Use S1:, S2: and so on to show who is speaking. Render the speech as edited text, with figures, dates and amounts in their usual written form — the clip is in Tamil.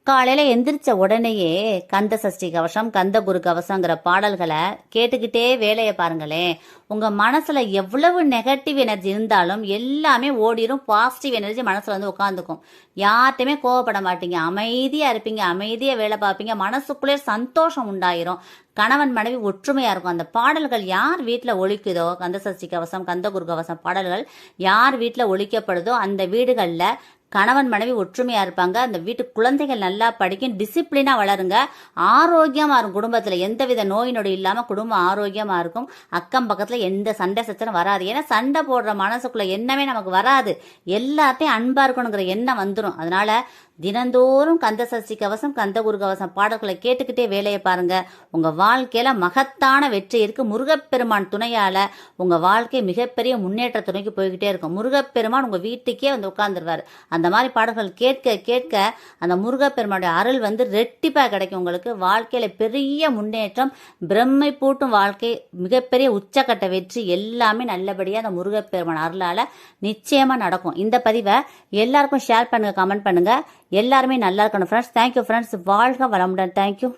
S1: காலையில எந்திரிச்ச உடனேயே கந்த சஷ்டி கவசம் கந்தகுரு கவசங்கிற பாடல்களை கேட்டுக்கிட்டே வேலையை பாருங்களேன். உங்க மனசுல எவ்வளவு நெகட்டிவ் எனர்ஜி இருந்தாலும் எல்லாமே ஓடிடும். பாசிட்டிவ் எனர்ஜி மனசுல வந்து உட்காந்துக்கும். யார்ட்டையுமே கோவப்பட மாட்டீங்க, அமைதியா இருப்பீங்க, அமைதியா வேலை பார்ப்பீங்க, மனசுக்குள்ளே சந்தோஷம் உண்டாயிரும். கணவன் மனைவி ஒற்றுமையா இருக்கும். அந்த பாடல்கள் யார் வீட்டில் ஒழிக்குதோ, கந்த சஷ்டி கவசம் கந்தகுரு கவசம் பாடல்கள் யார் வீட்டில் ஒழிக்கப்படுதோ அந்த வீடுகளில் கணவன் மனைவி ஒற்றுமையா இருப்பாங்க. அந்த வீட்டு குழந்தைகள் நல்லா படிக்கும், டிசிப்ளினா வளருங்க, ஆரோக்கியமா இருக்கும். குடும்பத்துல எந்தவித நோய் நொடி இல்லாம குடும்பம் ஆரோக்கியமா இருக்கும். அக்கம் பக்கத்துல எந்த சண்டை சச்சரவும் வராது. ஏன்னா சண்டை போடுற மனசுக்குள்ள எண்ணமே நமக்கு வராது. எல்லாத்தையும் அன்பா இருக்கணுங்கிற எண்ணம் வந்துடும். அதனால தினந்தோறும் கந்த சஷ்டி கவசம் கந்தகுரு கவசம் பாடல்களை கேட்டுக்கிட்டே வேலையை பாருங்க. உங்க வாழ்க்கையில மகத்தான வெற்றி இருக்கு. முருகப்பெருமான் துணையால உங்க வாழ்க்கை மிகப்பெரிய முன்னேற்ற துணைக்கு போய்கிட்டே இருக்கும். முருகப்பெருமான் உங்க வீட்டுக்கே வந்து உட்கார்ந்துருவாரு. அந்த மாதிரி பாடல்கள் கேட்க கேட்க அந்த முருகப்பெருமானுடைய அருள் வந்து ரெட்டிப்பா கிடைக்கும். உங்களுக்கு வாழ்க்கையில பெரிய முன்னேற்றம், பிரம்மை பூட்டும் வாழ்க்கை, மிகப்பெரிய உச்சக்கட்ட வெற்றி எல்லாமே நல்லபடியா அந்த முருகப்பெருமான் அருளால நிச்சயமா நடக்கும். இந்த பதிவை எல்லாருக்கும் ஷேர் பண்ணுங்க, கமெண்ட் பண்ணுங்க. எல்லாருமே நல்லா இருக்கணும் ஃப்ரெண்ட்ஸ். Thank you friends. வாழ்க வளமுடன். தேங்க்யூ.